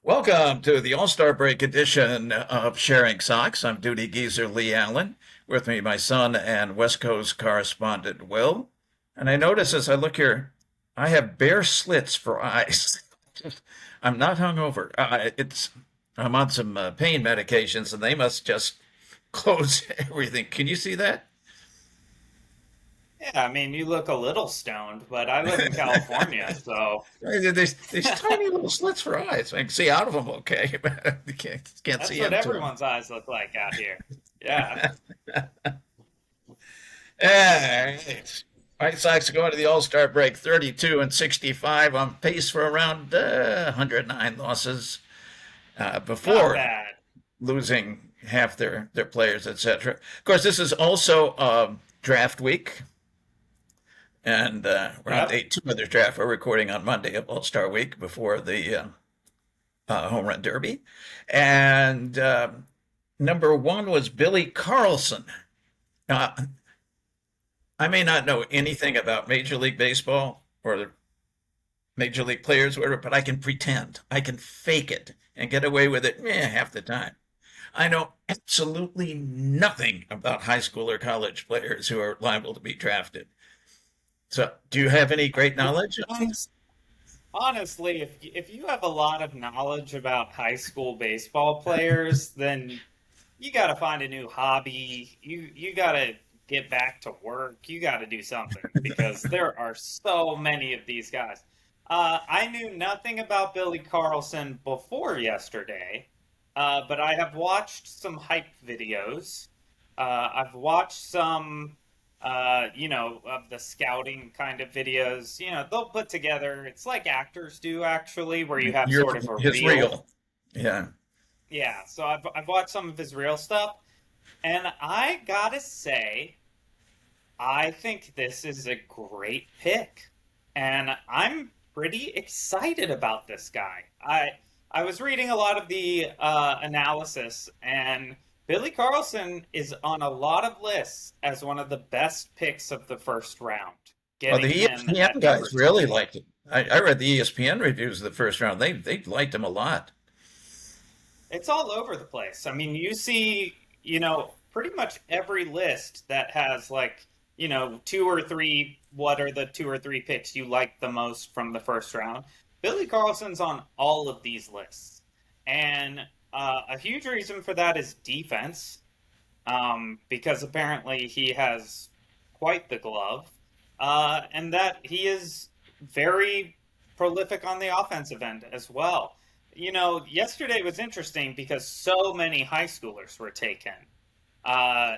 Welcome to the All-Star Break edition of Sharing Sox. I'm duty geezer Leigh Allan. With me, my son and West Coast correspondent Will. And I notice as I look here, I have bare slits for eyes. I'm not hungover. I'm on some pain medications, and they must just close everything. Can you see that? Yeah, I mean, you look a little stoned, but I live in California, so There's tiny little slits for eyes. I can see out of them okay, but you can't that's see what into them. everyone's eyes look like out here. Yeah, Right. White Sox are going to the All-Star break 32 and 65 on pace for around 109 losses not before bad. losing half their players, etc. Of course, this is also draft week, and we're on day Yep. two of the draft. We're recording on Monday of All-Star week before the home run derby. And number one was Billy Carlson. Uh, I may not know anything about Major League Baseball or the Major League players, whatever, but I can pretend. I can fake it and get away with it half the time. I know absolutely nothing about high school or college players who are liable to be drafted. So, do you have any great knowledge? Honest, honestly, if you have a lot of knowledge about high school baseball players, then you got to find a new hobby. You got to get back to work. You got to do something because there are so many of these guys. I knew nothing about Billy Carlson before yesterday, but I have watched some hype videos. I've watched some, of the scouting kind of videos. They'll put together, it's like actors do actually, where you have Your sort of a his reel. real, yeah. Yeah, so I've watched some of his real stuff, and I gotta say, I think this is a great pick, and I'm pretty excited about this guy. I was reading a lot of the analysis, and Billy Carlson is on a lot of lists as one of the best picks of the first round, Well, the getting him ESPN at number guys really 20. liked it. I read the ESPN reviews of the first round. They liked him a lot. It's all over the place. I mean, you see, pretty much every list that has like, two or three, what are the two or three picks you like the most from the first round? Billy Carlson's on all of these lists. And a huge reason for that is defense, because apparently he has quite the glove, and that he is very prolific on the offensive end as well. Yesterday was interesting because so many high schoolers were taken, uh,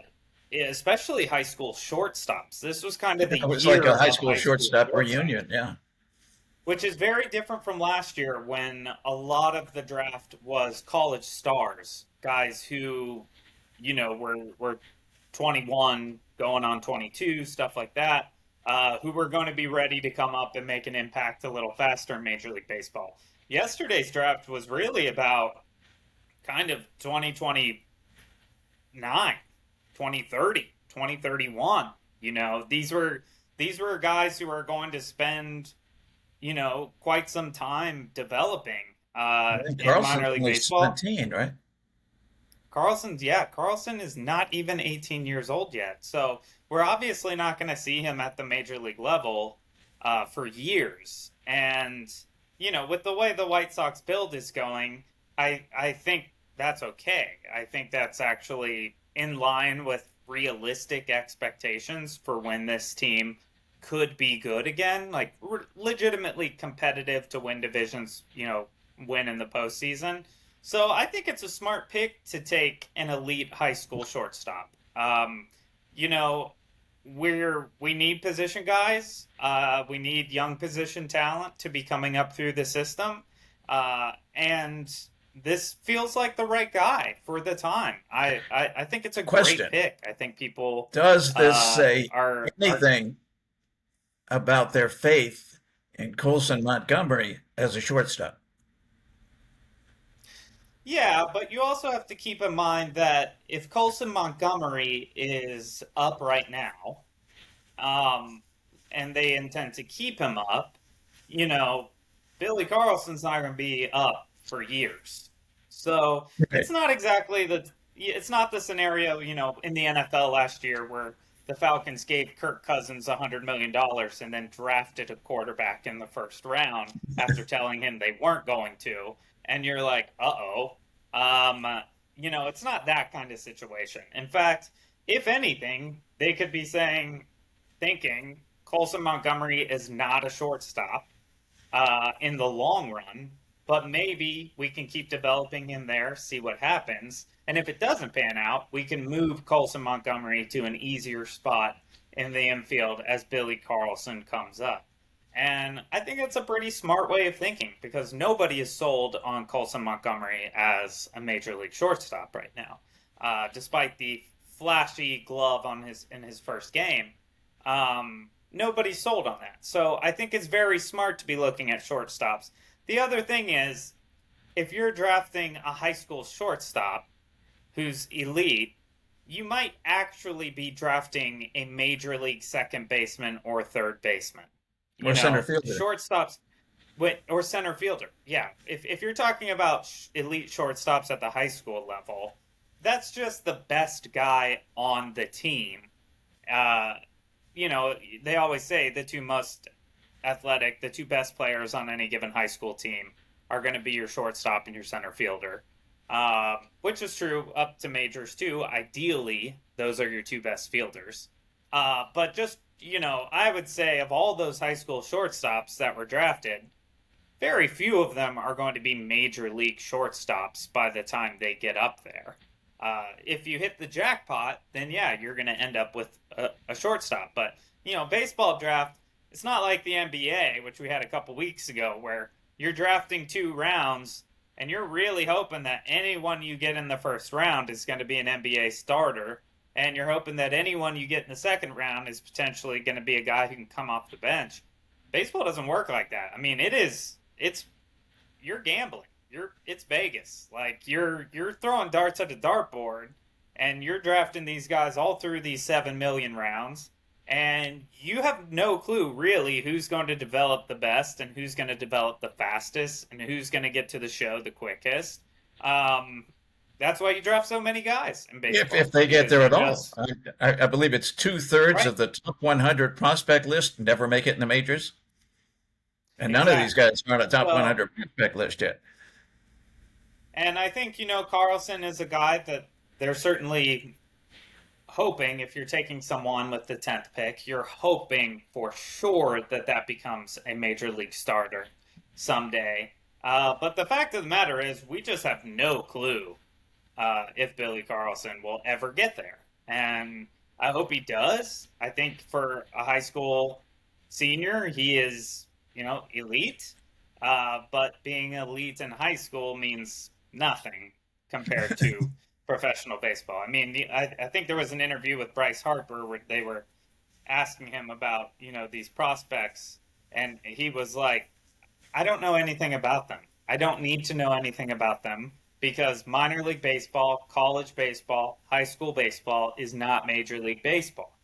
especially high school shortstops. This was kind of the It was like a year high of school high school shortstop shortstops, reunion. Yeah. which is very different from last year when a lot of the draft was college stars, guys who, were 21 going on 22, stuff like that, who were going to be ready to come up and make an impact a little faster in Major League Baseball. Yesterday's draft was really about kind of 2029, 2030, 2031. These were guys who are going to spend, quite some time developing I think in Carlson's minor league only baseball. 17, right? Carlson is not even 18 years old yet. So we're obviously not going to see him at the major league level for years. And, with the way the White Sox build is going, I think that's okay. I think that's actually in line with realistic expectations for when this team could be good again, like legitimately competitive to win divisions, win in the postseason. So I think it's a smart pick to take an elite high school shortstop. You know, we need position guys. We need young position talent to be coming up through the system, and this feels like the right guy for the time. I think it's a great Question. pick. I think people Does this say are. anything about their faith in Colson Montgomery as a shortstop? Yeah, but you also have to keep in mind that if Colson Montgomery is up right now, um, and they intend to keep him up, you know, Billy Carlson's not going to be up for years. So Right. it's not the scenario, in the NFL last year where the Falcons gave Kirk Cousins $100 million and then drafted a quarterback in the first round after telling him they weren't going to. And you're like, uh-oh. It's not that kind of situation. In fact, if anything, they could be thinking Colson Montgomery is not a shortstop in the long run, but maybe we can keep developing him there, see what happens. And if it doesn't pan out, we can move Colson Montgomery to an easier spot in the infield as Billy Carlson comes up. And I think it's a pretty smart way of thinking because nobody is sold on Colson Montgomery as a major league shortstop right now, despite the flashy glove in his first game. Nobody's sold on that. So I think it's very smart to be looking at shortstops. The other thing is, if you're drafting a high school shortstop who's elite, you might actually be drafting a major league second baseman or third baseman. Or center fielder. Shortstops or center fielder. Yeah. If you're talking about elite shortstops at the high school level, that's just the best guy on the team. They always say the two best players on any given high school team are going to be your shortstop and your center fielder, which is true up to majors too. Ideally, those are your two best fielders. But just, I would say of all those high school shortstops that were drafted, very few of them are going to be major league shortstops by the time they get up there. If you hit the jackpot, then yeah, you're going to end up with a shortstop. But, baseball draft, it's not like the NBA, which we had a couple weeks ago, where you're drafting 2 rounds and you're really hoping that anyone you get in the first round is going to be an NBA starter. And you're hoping that anyone you get in the second round is potentially going to be a guy who can come off the bench. Baseball doesn't work like that. I mean, you're gambling. It's Vegas. Like you're throwing darts at a dartboard, and you're drafting these guys all through these 7 million rounds, and you have no clue really who's going to develop the best and who's going to develop the fastest and who's going to get to the show the quickest. That's why you draft so many guys in baseball. If they get there at all. I believe it's 2/3 Right. of the top 100 prospect list never make it in the majors. And none of these guys are on a top 100 prospect list yet. And I think, Carlson is a guy that they're certainly hoping, if you're taking someone with the 10th pick, you're hoping for sure that becomes a major league starter someday. But the fact of the matter is, we just have no clue if Billy Carlson will ever get there. And I hope he does. I think for a high school senior, he is, elite. But being elite in high school means nothing compared to professional baseball. I mean, I think there was an interview with Bryce Harper where they were asking him about, these prospects. And he was like, I don't know anything about them. I don't need to know anything about them because minor league baseball, college baseball, high school baseball is not Major League Baseball.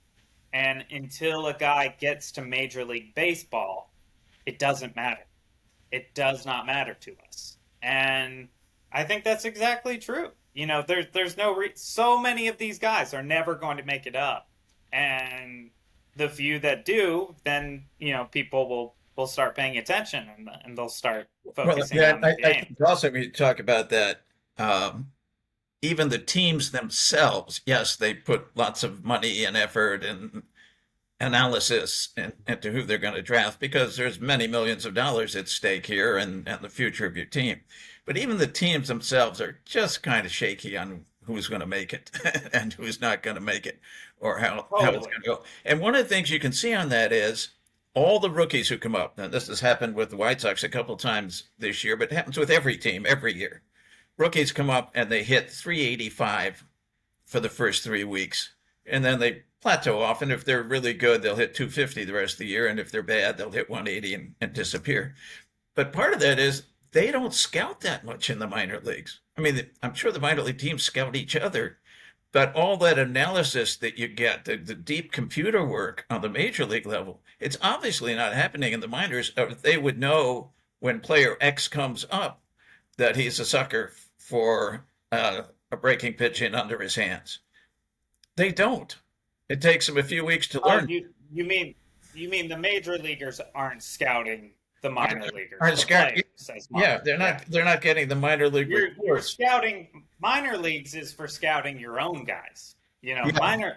And until a guy gets to Major League Baseball, it doesn't matter. It does not matter to us. And I think that's exactly true. There's so many of these guys are never going to make it up. And the few that do, then, people will start paying attention and they'll start focusing on the game. I think also we talk about that. Even the teams themselves, yes, they put lots of money and effort and analysis into who they're going to draft because there's many millions of dollars at stake here and the future of your team. But even the teams themselves are just kind of shaky on who's going to make it and who's not going to make it or how it's going to go. And one of the things you can see on that is all the rookies who come up. Now, this has happened with the White Sox a couple of times this year, but it happens with every team every year. Rookies come up and they hit 385 for the first 3 weeks, and then they plateau off. And if they're really good, they'll hit 250 the rest of the year. And if they're bad, they'll hit 180 and disappear. But part of that is they don't scout that much in the minor leagues. I mean, I'm sure the minor league teams scout each other, but all that analysis that you get, the deep computer work on the major league level, it's obviously not happening in the minors. They would know when player X comes up, that he's a sucker for a breaking pitch in under his hands. They don't. It takes them a few weeks to Oh, learn. you mean the major leaguers aren't scouting the minor leaguers, Aren't the scared. players as much. Yeah, they're not getting the minor league You're reports. scouting minor leagues is for scouting your own guys. Yeah.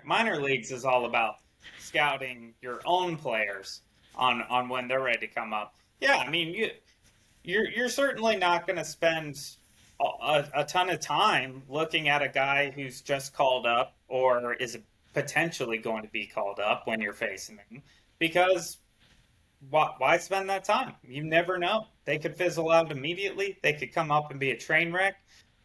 Minor leagues is all about scouting your own players on when they're ready to come up. Yeah, I mean you're certainly not going to spend a ton of time looking at a guy who's just called up or is potentially going to be called up when you're facing him, because why spend that time? You never know. They could fizzle out immediately. They could come up and be a train wreck.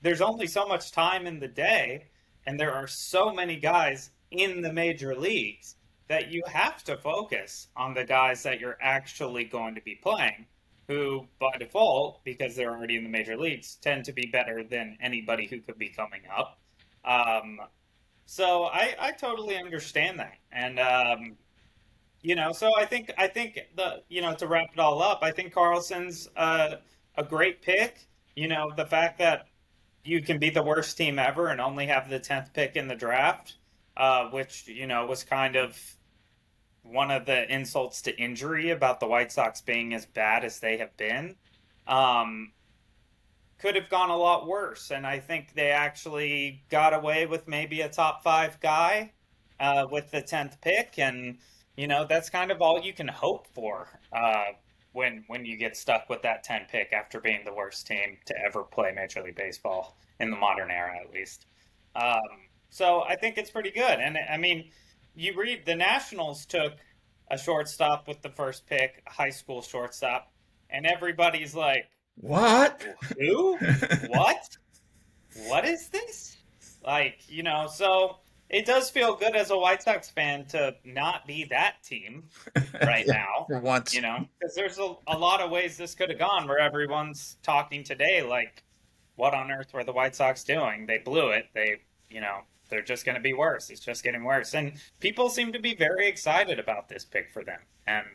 There's only so much time in the day, and there are so many guys in the major leagues that you have to focus on the guys that you're actually going to be playing, who, by default, because they're already in the major leagues, tend to be better than anybody who could be coming up. So I totally understand that. And, so I think to wrap it all up, I think Carlson's a great pick. The fact that you can be the worst team ever and only have the 10th pick in the draft, which, was kind of one of the insults to injury about the White Sox being as bad as they have been, could have gone a lot worse. And I think they actually got away with maybe a top 5 guy with the 10th pick. And, that's kind of all you can hope for when you get stuck with that 10 pick after being the worst team to ever play Major League Baseball in the modern era, at least. So I think it's pretty good. And I mean, you read the Nationals took a shortstop with the first pick, a high school shortstop, and everybody's like, What? who? What? What is this? So it does feel good as a White Sox fan to not be that team right now. For once. Because there's a lot of ways this could have gone where everyone's talking today like, what on earth were the White Sox doing? They blew it. They're just going to be worse. It's just getting worse. And people seem to be very excited about this pick for them. And,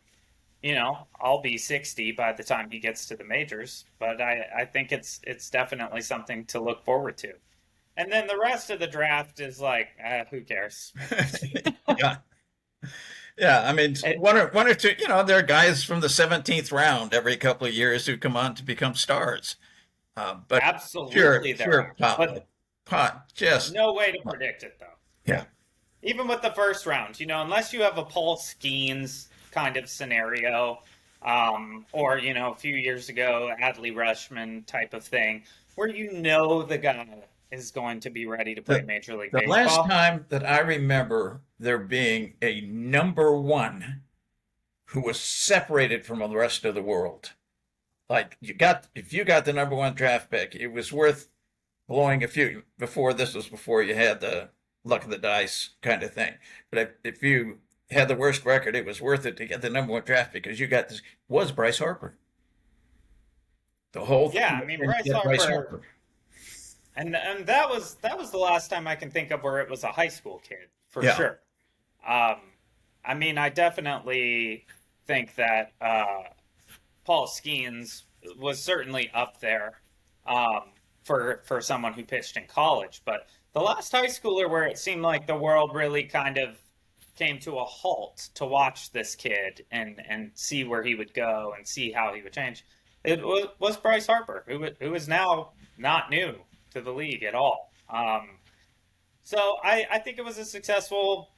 I'll be 60 by the time he gets to the majors, but I think it's definitely something to look forward to. And then the rest of the draft is like, who cares? Yeah. Yeah, I mean, one or two, there are guys from the 17th round every couple of years who come on to become stars. But absolutely, pure pot, just no way to predict it, though. Yeah. Even with the first round, unless you have a Paul Skeens kind of scenario, or, a few years ago, Adley Rutschman type of thing, where the guy is going to be ready to play Major League Baseball. The last time that I remember there being a number one who was separated from the rest of the world, like if you got the number one draft pick, it was worth blowing a few. Before you had the luck of the dice kind of thing. But if you had the worst record, it was worth it to get the number one draft because you got this. Was Bryce Harper? The whole thing. Yeah, I mean Bryce Harper. And that was the last time I can think of where it was a high school kid, for sure. I mean, I definitely think that Paul Skeens was certainly up there for someone who pitched in college. But the last high schooler where it seemed like the world really kind of came to a halt to watch this kid and see where he would go and see how he would change, it was Bryce Harper, who is now not new to the league at all. So I think it was a successful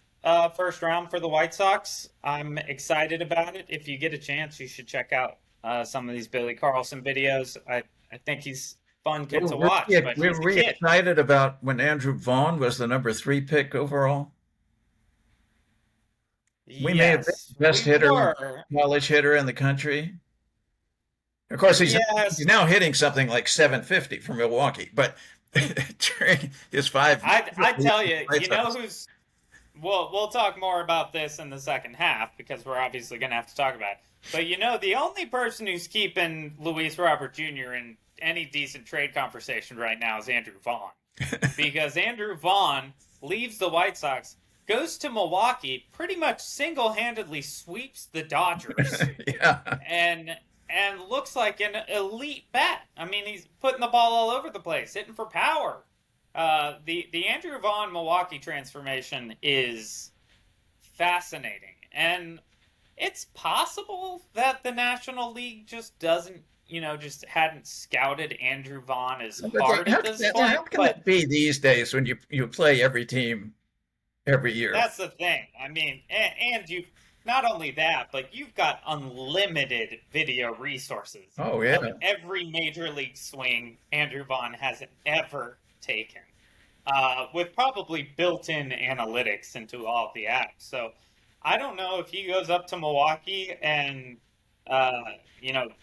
first round for the White Sox. I'm excited about it. If you get a chance, you should check out some of these Billy Carlson videos. I think he's fun kid to watch. We're really excited about when Andrew Vaughn was the number 3 pick overall. We may have been the best college hitter in the country. Of course, he's now hitting something like 750 for Milwaukee, but during his 5, I tell you, who's. We'll talk more about this in the second half because we're obviously going to have to talk about it. But the only person who's keeping Luis Robert Jr. in any decent trade conversation right now is Andrew Vaughn, because Andrew Vaughn leaves the White Sox, goes to Milwaukee, pretty much single-handedly sweeps the Dodgers, yeah, and and looks like an elite bat. I mean, he's putting the ball all over the place, hitting for power. The Andrew Vaughn Milwaukee transformation is fascinating, and it's possible that the National League just doesn't, just hadn't scouted Andrew Vaughn as hard at this How point. can But it be these days when you play every team every year? that's the thing. I mean, and you not only that, but you've got unlimited video resources Oh of yeah. every major league swing Andrew Vaughn has ever taken, with probably built-in analytics into all of the apps. So I don't know if he goes up to Milwaukee and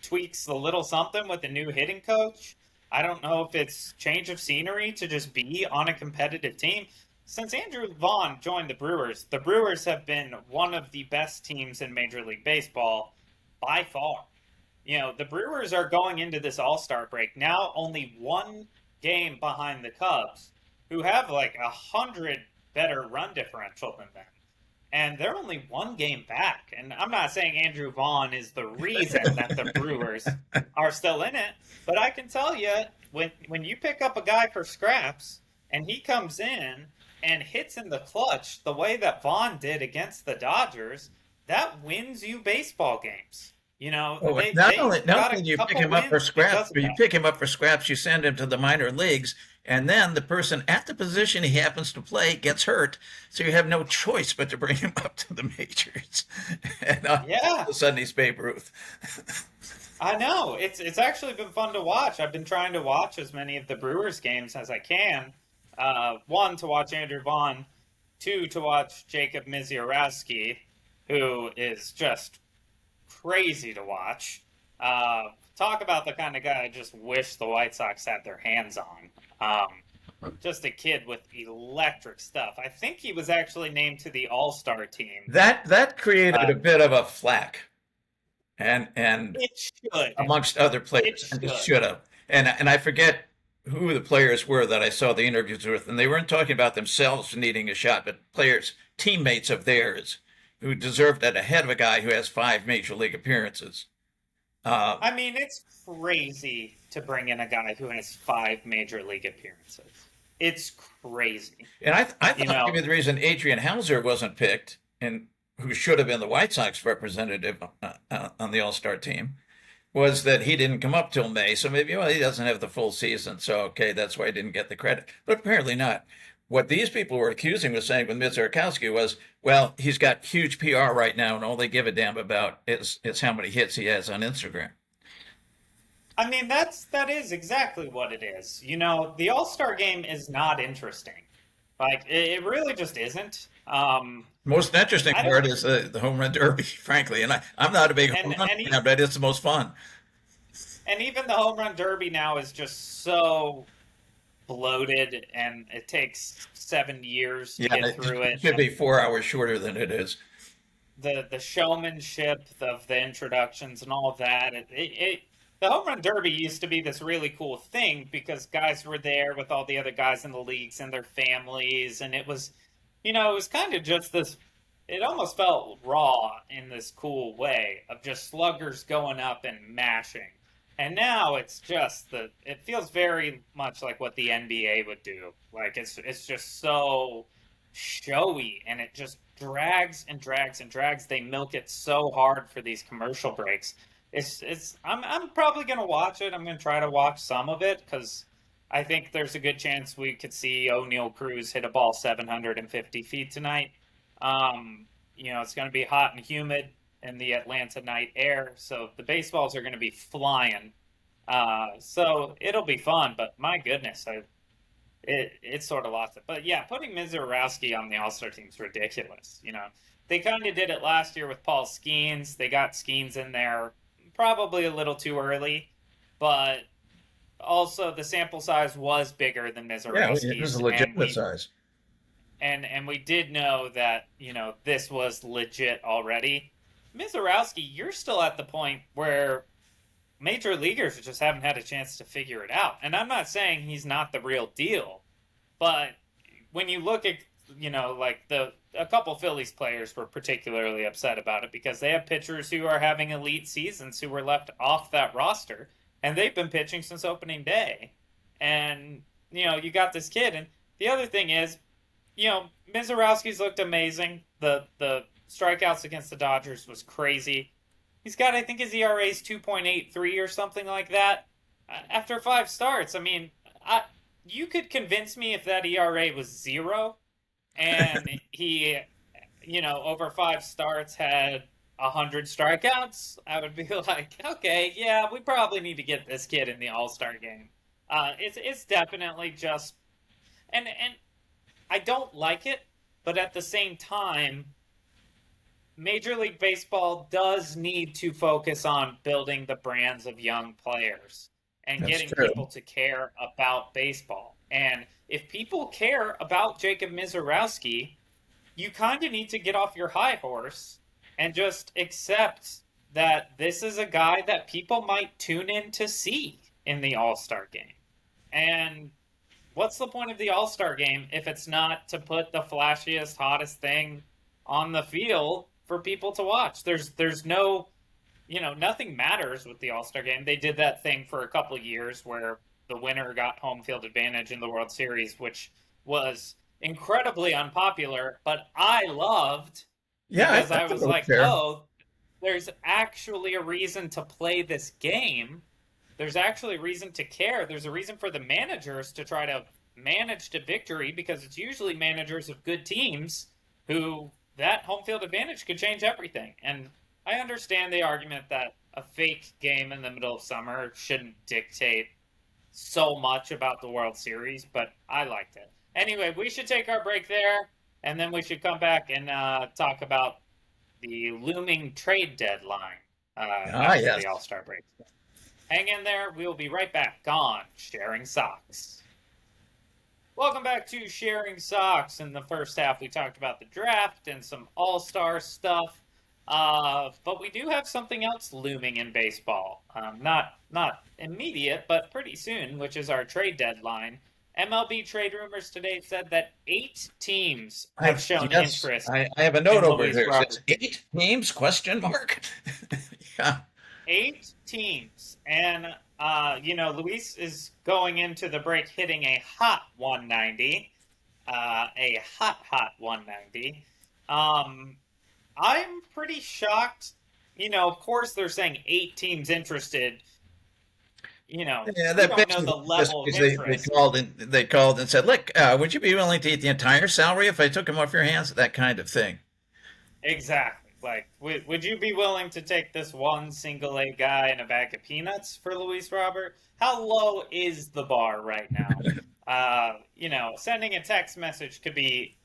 tweaks a little something with the new hitting coach. I don't know if it's change of scenery to just be on a competitive team. Since Andrew Vaughn joined the Brewers have been one of the best teams in Major League Baseball by far. The Brewers are going into this All-Star break now only one game behind the Cubs, who have like 100 better run differential than them. And they're only one game back. And I'm not saying Andrew Vaughn is the reason that the Brewers are still in it, but I can tell you, when you pick up a guy for scraps and he comes in and hits in the clutch the way that Vaughn did against the Dodgers, that wins you baseball games. They Not only got a do you pick couple him up for wins scraps, because of but you that. pick him up for scraps, you send him to the minor leagues, and then the person at the position he happens to play gets hurt, so you have no choice but to bring him up to the majors. And all Yeah, of a sudden he's Babe Ruth. I know. It's actually been fun to watch. I've been trying to watch as many of the Brewers games as I can. One, to watch Andrew Vaughn. Two, to watch Jacob Misiorowski, who is just crazy to watch. Talk about the kind of guy I just wish the White Sox had their hands on. Just a kid with electric stuff. I think he was actually named to the All-Star team. That created Uh, a bit of a flack, and it should. amongst other It players, and it should. should have. And I forget who the players were that I saw the interviews with, and they weren't talking about themselves needing a shot, but players, teammates of theirs, who deserved it ahead of a guy who has 5 major league appearances. Uh, I mean, it's crazy to bring in a guy who has 5 major league appearances. It's crazy. and I You thought know, maybe the reason Adrian Houser wasn't picked, and who should have been the White Sox representative on the All Star team, was that he didn't come up till May. So maybe, well, he doesn't have the full season. So, okay, that's why he didn't get the credit. But apparently not. What these people were accusing was saying with Mizorkowski was, well, he's got huge PR right now, and all they give a damn about is how many hits he has on Instagram. I mean, that is exactly what it is. The All-Star game is not interesting. Like, it really just isn't. Most interesting I don't, part is the home run derby, frankly. And I'm not a big home and run and fan, but it's the most fun. even the home run derby now is just so bloated, and it takes 7 years to Yeah, get it through it. should be And 4 hours shorter than it is. the showmanship of the introductions and all of that. The home run derby used to be this really cool thing because guys were there with all the other guys in the leagues and their families, and it was kind of just this. It almost felt raw in this cool way of just sluggers going up and mashing. And now it's just it feels very much like what the NBA would do. Like it's just so showy, and it just drags and drags and drags. They milk it so hard for these commercial breaks. I'm probably gonna watch it. I'm gonna try to watch some of it because I think there's a good chance we could see O'Neal Cruz hit a ball 750 feet tonight. It's gonna be hot and humid in the Atlanta night air, so the baseballs are gonna be flying. So it'll be fun. But my goodness, it's sort of lost it. But yeah, putting Mizorowski on the All Star team is ridiculous. They kind of did it last year with Paul Skeens. They got Skeens in there probably a little too early, but also the sample size was bigger than Yeah, it was Mizorowski's, a legitimate size. and we did know that this was legit already. Mizorowski, you're still at the point where major leaguers just haven't had a chance to figure it out. And I'm not saying he's not the real deal, but when you look at like a couple Phillies players were particularly upset about it because they have pitchers who are having elite seasons who were left off that roster, and they've been pitching since opening day. And, you got this kid. And the other thing is, Mizorowski's looked amazing. The strikeouts against the Dodgers was crazy. He's got, I think his ERA is 2.83 or something like that after 5 starts. I mean, you could convince me if that ERA was 0 and he, over 5 starts had 100 strikeouts, I would be like, okay, yeah, we probably need to get this kid in the All-Star game. It's definitely just, and I don't like it, but at the same time, Major League Baseball does need to focus on building the brands of young players and That's getting true. people to care about baseball. And if people care about Jacob Mizorowski, you kind of need to get off your high horse and just accept that this is a guy that people might tune in to see in the All-Star game. And what's the point of the All-Star game if it's not to put the flashiest, hottest thing on the field for people to watch? There's no, nothing matters with the All-Star game. They did that thing for a couple of years where the winner got home field advantage in the World Series, which was incredibly unpopular, but I loved Yeah, because I thought was it like, fair. oh, there's actually a reason to play this game. There's actually a reason to care. There's a reason for the managers to try to manage to victory because it's usually managers of good teams who that home field advantage could change everything. And I understand the argument that a fake game in the middle of summer shouldn't dictate so much about the World Series, but I liked it. Anyway, we should take our break there, and then we should come back and talk about the looming trade deadline after Yes. the All-Star break. Hang in there. We'll be right back on Sharing Sox. Welcome back to Sharing Sox. In the first half, we talked about the draft and some All-Star stuff. But we do have something else looming in baseball. Not immediate, but pretty soon, which is our trade deadline. MLB trade rumors today said that 8 teams have shown interest. I have a note in over Luis here. It Robert. says 8 teams? Question mark. Yeah. 8 teams. And, Luis is going into the break hitting a hot 190. A hot 190. I'm pretty shocked. Of course they're saying 8 teams interested. Yeah, we that don't know basically the level of just interest. they called and said, "Look, would you be willing to eat the entire salary if I took him off your hands?" That kind of thing. Exactly. Like, would you be willing to take this one single A guy and a bag of peanuts for Luis Robert? How low is the bar right now? Sending a text message could be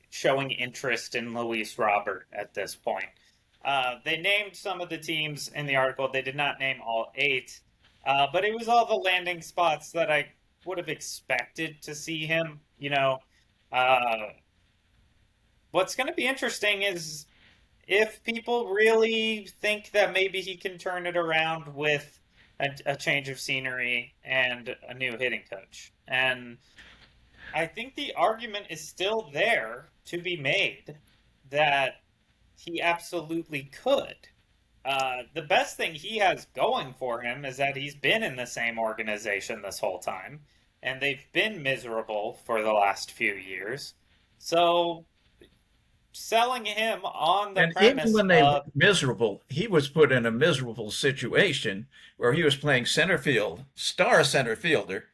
showing interest in Luis Robert at this point. They named some of the teams in the article. They did not name all 8. But it was all the landing spots that I would have expected to see him. What's going to be interesting is if people really think that maybe he can turn it around with a change of scenery and a new hitting coach. And I think the argument is still there to be made that he absolutely could. The best thing he has going for him is that he's been in the same organization this whole time, and they've been miserable for the last few years. So, selling him on the And premise even when they were of miserable, he was put in a miserable situation where he was playing center field, star center fielder,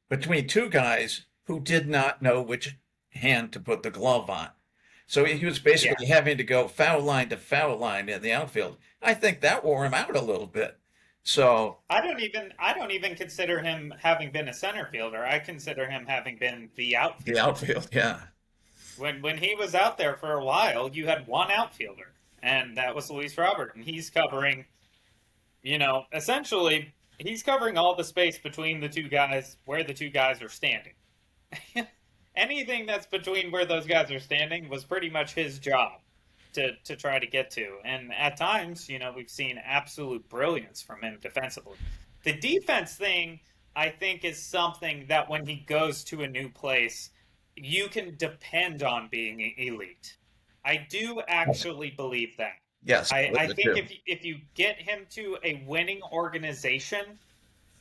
between 2 guys who did not know which hand to put the glove on. So he was yeah, basically having to go foul line to foul line in the outfield. I think that wore him out a little bit. So I don't even consider him having been a center fielder. I consider him having been the the outfielder. outfield, yeah. When he was out there for a while, you had one outfielder, and that was Luis Robert, and he's covering, essentially he's covering all the space between the 2 guys where the 2 guys are standing. Anything that's between where those guys are standing was pretty much his job to try to get to. And at times, we've seen absolute brilliance from him defensively. The defense thing, I think, is something that when he goes to a new place, you can depend on being elite. I do actually believe that. Yes, I the think two. if you get him to a winning organization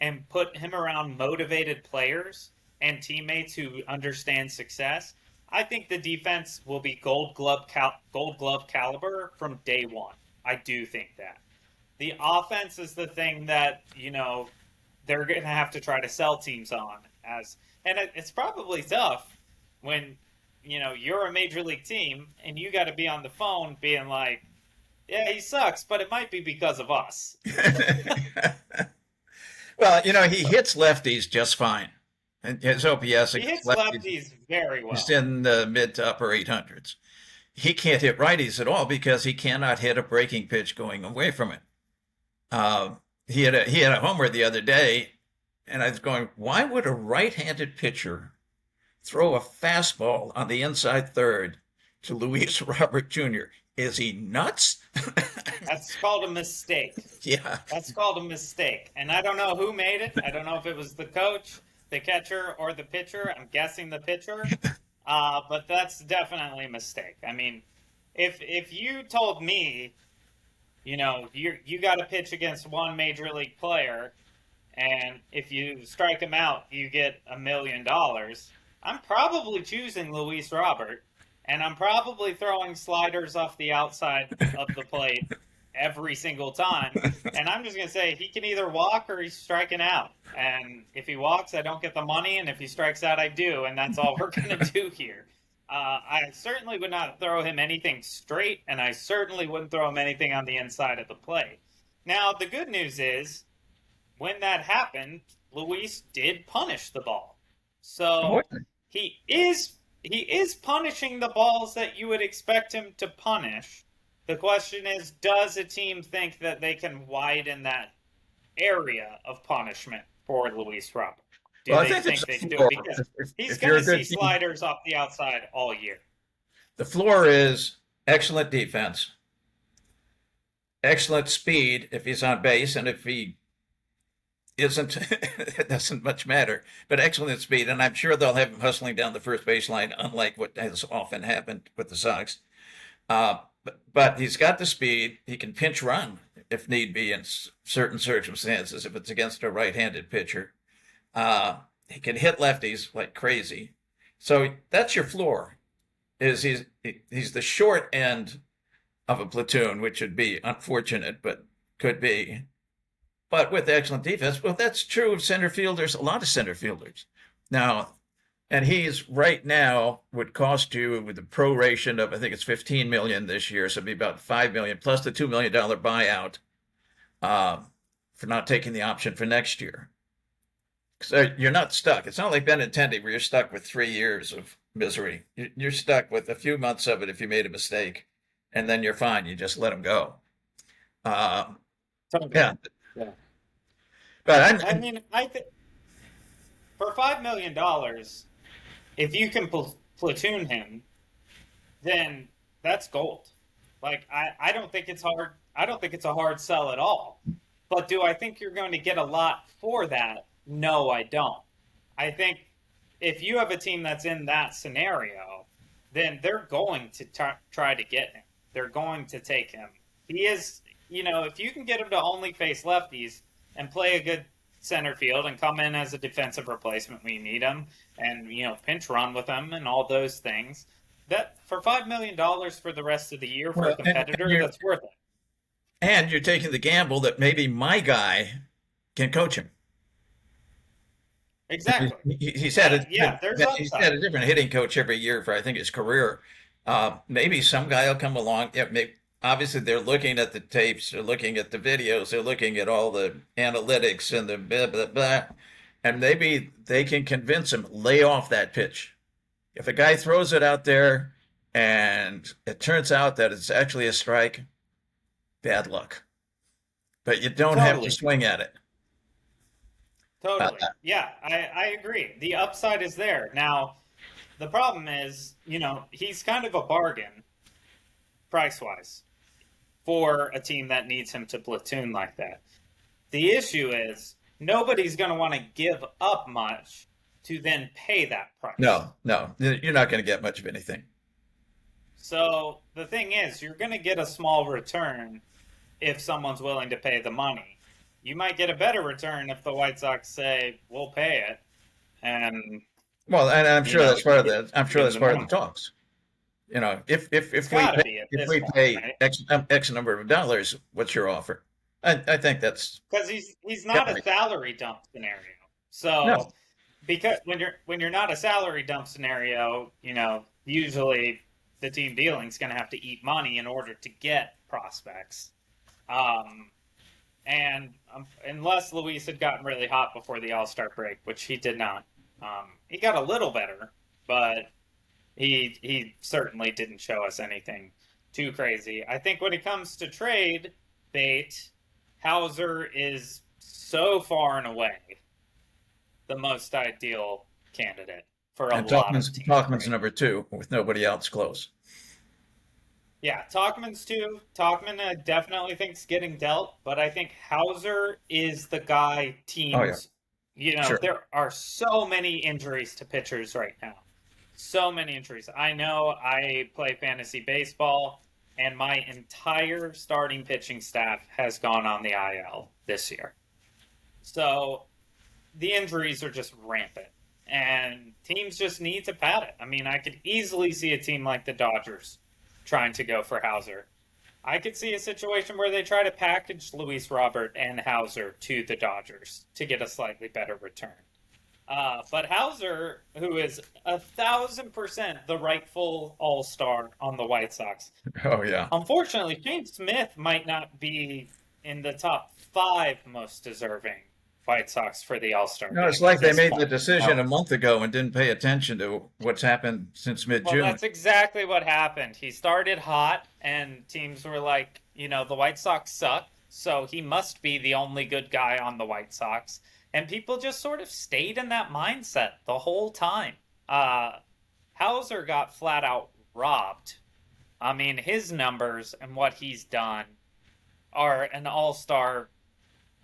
and put him around motivated players and teammates who understand success, I think the defense will be gold glove caliber from day one. I do think that. The offense is the thing that, they're going to have to try to sell teams on as, and it's probably tough when, you're a major league team and you got to be on the phone being like, yeah, he sucks, but it might be because of us. Well, he hits lefties just fine. And his OPS He against hits lefties lefties very is well. in the mid to upper 800s. He can't hit righties at all because he cannot hit a breaking pitch going away from it. He had a homer the other day, and I was going, why would a right-handed pitcher throw a fastball on the inside third to Luis Robert Jr.? Is he nuts? That's called a mistake. Yeah. That's called a mistake. And I don't know who made it. I don't know if it was the coach, the catcher, or the pitcher. I'm guessing the pitcher. But that's definitely a mistake. I mean, if you told me, you got to pitch against one major league player, and if you strike him out, you get $1 million. I'm probably choosing Luis Robert, and I'm probably throwing sliders off the outside of the plate every single time. And I'm just going to say he can either walk or he's striking out. And if he walks, I don't get the money. And if he strikes out, I do. And that's all we're going to do here. I certainly would not throw him anything straight, and I certainly wouldn't throw him anything on the inside of the plate. Now, the good news is when that happened, Luis did punish the ball. So he is punishing the balls that you would expect him to punish. The question is, does a team think that they can widen that area of punishment for Luis Robert? Do Well, I they think think it's they the do floor. it? Because he's If going you're to a see good team, sliders off the outside all year. the floor is excellent defense, excellent speed if he's on base, and if he isn't, it doesn't much matter. But excellent speed, and I'm sure they'll have him hustling down the first baseline, unlike what has often happened with the Sox. But he's got the speed. He can pinch run if need be in certain circumstances if it's against a right-handed pitcher. He can hit lefties like crazy. So that's your floor. Is he's the short end of a platoon, which would be unfortunate, but could be. But with excellent defense, well, that's true of center fielders, a lot of center fielders. Now, and he's right now would cost you with the proration of I think it's 15 million this year, so it'd be about 5 million plus the $2 million buyout for not taking the option for next year. So you're not stuck. It's not like Benintendi where you're stuck with 3 years of misery. You're stuck with a few months of it if you made a mistake, and then you're fine. You just let him go. Totally. Yeah, Yeah. but I mean, I think for $5 million, if you can platoon him, then that's gold. Like I don't think it's hard. I don't think it's a hard sell at all. But do I think you're going to get a lot for that? No, I don't. I think if you have a team that's in that scenario, then they're going to try to get him. They're going to take him. He is, if you can get him to only face lefties and play a good center field and come in as a defensive replacement when you need him and, pinch run with him and all those things, that for $5 million for the rest of the year for a well, competitor, that's worth it. and you're taking the gamble that maybe my guy can coach him. Exactly. He's had There's he's had upside. a different hitting coach every year for I think his career. Maybe some guy will come along. Yeah, obviously, they're looking at the tapes, they're looking at the videos, they're looking at all the analytics and the blah blah blah, and maybe they can convince him lay off that pitch. If a guy throws it out there and it turns out that it's actually a strike, bad luck. But you don't have to Totally. swing at it. Uh, Totally. Yeah, I agree. The upside is there. Now, the problem is, he's kind of a bargain price wise for a team that needs him to platoon like that. The issue is nobody's going to want to give up much to then pay that price. No, you're not going to get much of anything. So the thing is, you're going to get a small return if someone's willing to pay the money. You might get a better return if the White Sox say, we'll pay it. And Well, and I'm sure that's part of the talks. If it's we got to pay, be at if this we point, pay right? X number of dollars, what's your offer? I think that's Because he's not a salary dump scenario. no. So because when you're not a salary dump scenario, usually the team dealing is going to have to eat money in order to get prospects. And unless Luis had gotten really hot before the All-Star break, which he did not, he got a little better, but he certainly didn't show us anything too crazy. I think when it comes to trade bait, Houser is so far and away the most ideal candidate for a lot of teams. Talkman's number 2 with nobody else close. Yeah, Talkman's 2. Talkman definitely thinks getting dealt, but I think Houser is the guy teams. Sure. There are so many injuries to pitchers right now. So many injuries. I know I play fantasy baseball, and my entire starting pitching staff has gone on the IL this year. So the injuries are just rampant, and teams just need to pad it. I mean, I could easily see a team like the Dodgers trying to go for Houser. I could see a situation where they try to package Luis Robert and Houser to the Dodgers to get a slightly better return. But Houser, who is 1,000% the rightful all-star on the White Sox. Oh, yeah. Unfortunately, Shane Smith might not be in the top 5 most deserving White Sox for the All-Star. No, it's like they made the decision a month ago and didn't pay attention to what's happened since mid-June. Well, that's exactly what happened. He started hot, and teams were like, the White Sox suck, so he must be the only good guy on the White Sox. And people just sort of stayed in that mindset the whole time. Houser got flat out robbed. I mean, his numbers and what he's done are an all-star,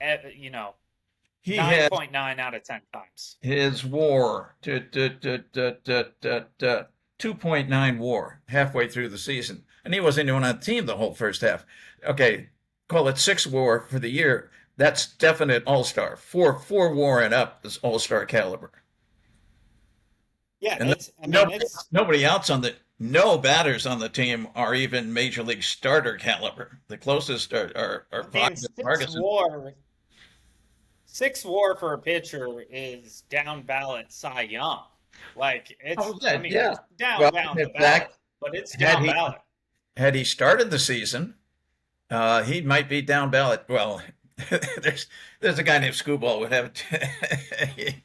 9.9 out of 10 times. His WAR, 2.9 WAR halfway through the season. And he wasn't even on the team the whole first half. Okay, call it 6 WAR for the year. That's definite all-star. 4 WAR and up is all-star caliber. Yeah, and nobody else no batters on the team are even major league starter caliber. The closest are Vargas. 6 WAR for a pitcher is down ballot Cy Young. Like it's down the ballot, but it's down ballot. Had he started the season, he might be down ballot. Well, there's a guy named Screwball would have a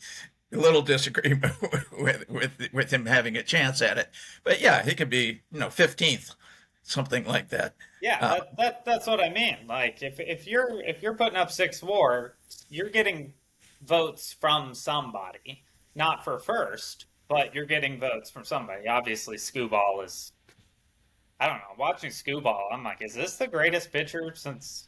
little disagreement with him having a chance at it. But yeah, he could be 15th, something like that. Yeah, that's what I mean. Like if you're putting up 6 WAR, you're getting votes from somebody, not for first, but you're getting votes from somebody. Obviously, Screwball is. I don't know. Watching Screwball, I'm like, is this the greatest pitcher since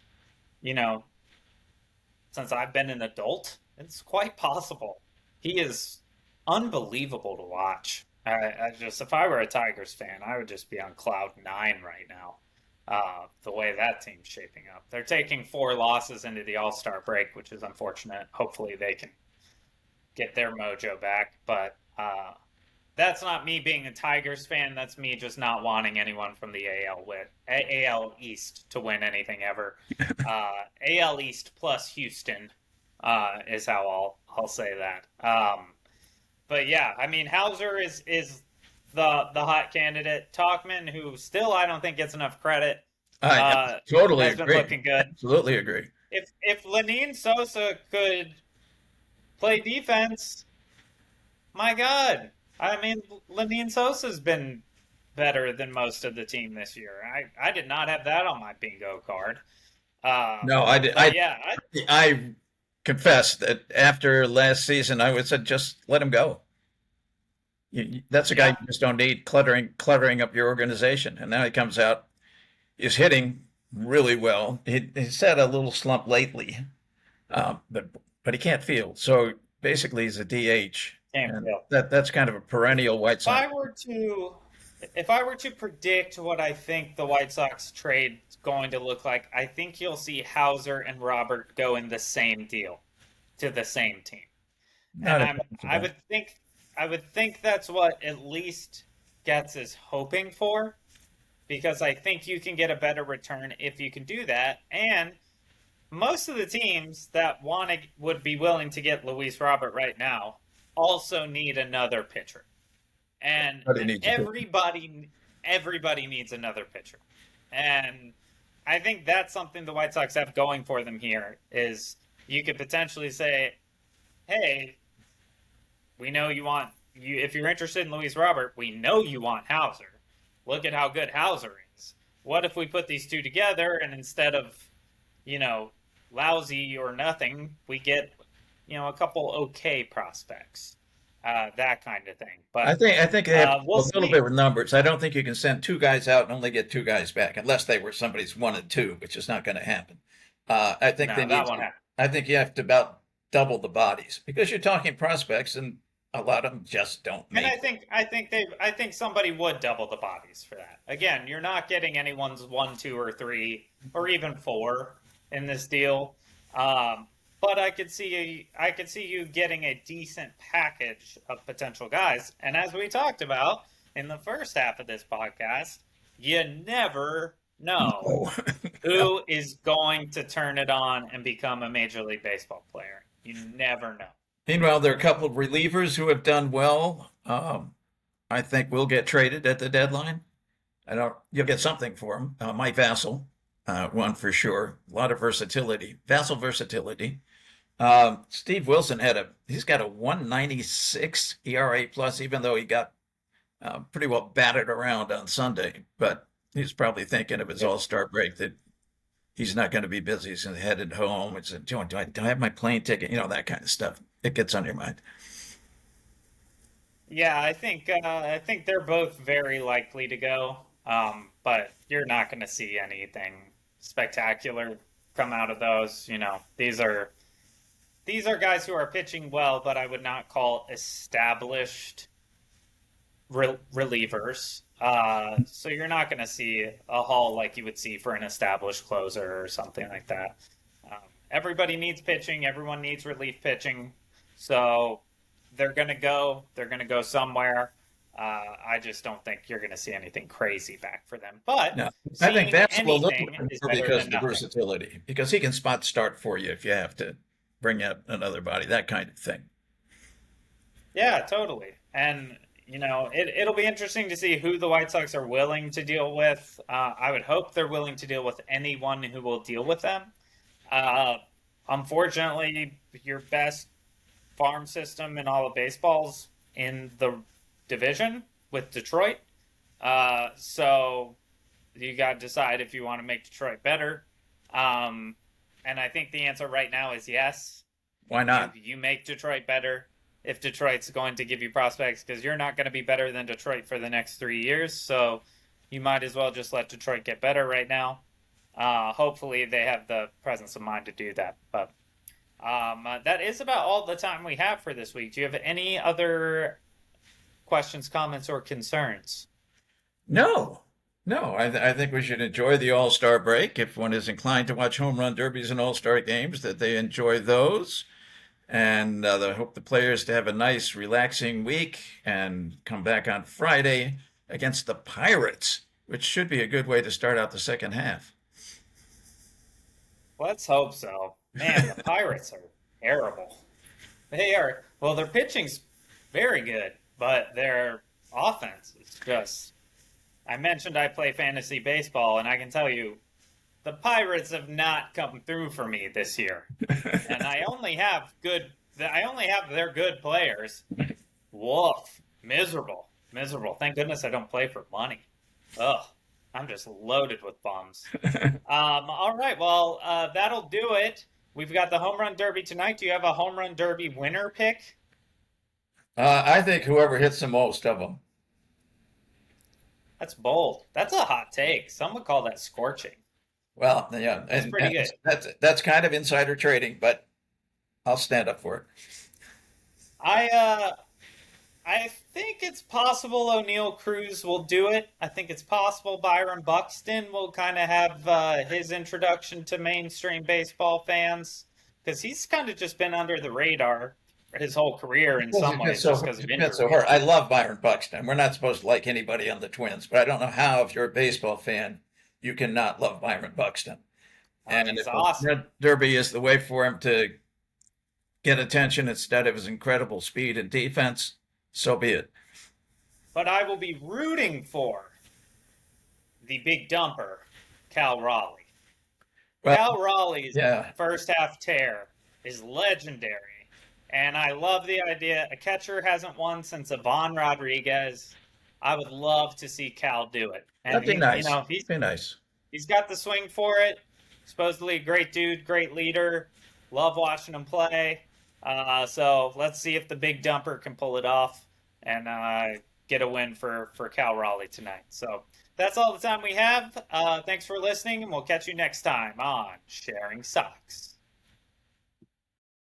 I've been an adult? It's quite possible. He is unbelievable to watch. If I were a Tigers fan, I would just be on cloud 9 right now. The way that team's shaping up. They're taking 4 losses into the All-Star break, which is unfortunate. Hopefully they can get their mojo back. But that's not me being a Tigers fan. That's me just not wanting anyone from the AL East to win anything ever. AL East plus Houston is how I'll say that. But yeah, I mean, Houser is the hot candidate. Talkman, who still I don't think gets enough credit. I totally has been agree. Looking good. Absolutely agree. If Lenin Sosa could play defense, my God. I mean, Lenin Sosa's been better than most of the team this year. I did not have that on my bingo card. No, I did. I confess that after last season, I would say just let him go. That's a guy you just don't need cluttering up your organization. And now he comes out, he's hitting really well. He's had a little slump lately, but he can't field. So basically, he's a DH. Can't And feel. that's kind of a perennial White If Sox. I were to if I were to predict what I think the White Sox trade is going to look like, I think you'll see Hauser and Robert go in the same deal to the same team. And Not impossible. I would think that's what at least Getz is hoping for, because I think you can get a better return if you can do that. And most of the teams that would be willing to get Luis Robert right now also need another pitcher. And But he needs a pitcher. everybody needs another pitcher. And I think that's something the White Sox have going for them here is you could potentially say, "Hey, we know you want you if you're interested in Luis Robert, we know you want Hauser. Look at how good Hauser is. What if we put these two together and instead of, you know, lousy or nothing, we get, a couple okay prospects, that kind of thing." But I think they have a we'll little bit see. with numbers. I don't think you can send two guys out and only get two guys back, unless they were somebody's 1 and 2, which is not going to happen. I think they No, need. that won't happen. I think you have to about double the bodies because you're talking prospects, and a lot of them just don't And make. I think somebody would double the bodies for that. Again, you're not getting anyone's 1, 2, or 3, or even 4 in this deal. But I could see you getting a decent package of potential guys. And as we talked about in the first half of this podcast, you never know Oh, who is going to turn it on and become a Major League Baseball player. You never know. Meanwhile, there are a couple of relievers who have done well. I think will get traded at the deadline. I don't. You'll get something for him. Mike Vassell, one for sure. A lot of versatility. Vassell versatility. Steve Wilson he's got a 196 ERA plus, even though he got pretty well batted around on Sunday. But he's probably thinking of his All-Star break that he's not going to be busy. He's headed home. It's do I have my plane ticket? That kind of stuff. It gets on your mind. Yeah, I think they're both very likely to go, but you're not going to see anything spectacular come out of those. These are guys who are pitching well, but I would not call established relievers. So you're not going to see a haul like you would see for an established closer or something like that. Everybody needs pitching. Everyone needs relief pitching. So they're going to go. They're going to go somewhere. I just don't think you're going to see anything crazy back for them. But No, I think seeing that's a little anything bit is more better because than of the nothing. versatility, because he can spot start for you if you have to bring up another body, that kind of thing. Yeah, totally. And it'll be interesting to see who the White Sox are willing to deal with. I would hope they're willing to deal with anyone who will deal with them. Uh, Unfortunately, your best farm system in all of baseball's in the division with Detroit. So you got to decide if you want to make Detroit better. And I think the answer right now is yes. Why not? You make Detroit better if Detroit's going to give you prospects, because you're not going to be better than Detroit for the next 3 years. So you might as well just let Detroit get better right now. Hopefully they have the presence of mind to do that. But that is about all the time we have for this week. Do you have any other questions, comments, or concerns? No, no. I think we should enjoy the All-Star break. If one is inclined to watch home run derbies and All-Star games, that they enjoy those. And I hope the players to have a nice, relaxing week and come back on Friday against the Pirates, which should be a good way to start out the second half. Let's hope so. Man, the Pirates are terrible. They are, well, their pitching's very good, but their offense is just. I mentioned I play fantasy baseball, and I can tell you the Pirates have not come through for me this year. And I only have their good players. Woof. Miserable. Miserable. Thank goodness I don't play for money. Ugh. I'm just loaded with bums. All right. Well, that'll do it. We've got the home run derby tonight. Do you have a home run derby winner pick? I think whoever hits the most of them. That's bold. That's a hot take. Some would call that scorching. Well, yeah, That's and pretty good. that's kind of insider trading, but I'll stand up for it. I I think it's possible O'Neill Cruz will do it. I think it's possible Byron Buxton will kind of have his introduction to mainstream baseball fans because he's kind of just been under the radar his whole career in Because some ways just because of he's been so hard. injuries. I love Byron Buxton. We're not supposed to like anybody on the Twins, but I don't know how, if you're a baseball fan, you cannot love Byron Buxton. And He's if the awesome. Red Derby is the way for him to get attention instead of his incredible speed and defense, so be it. But I will be rooting for the big dumper, Cal Raleigh. Well, Cal Raleigh's yeah, first half tear is legendary. And I love the idea. A catcher hasn't won since Ivan Rodriguez. I would love to see Cal do it. And that'd be nice. he's Be nice. he's got the swing for it. Supposedly a great dude, great leader. Love watching him play. So let's see if the big dumper can pull it off and get a win for Cal Raleigh tonight. So that's all the time we have. Thanks for listening, and we'll catch you next time on Sharing Sox.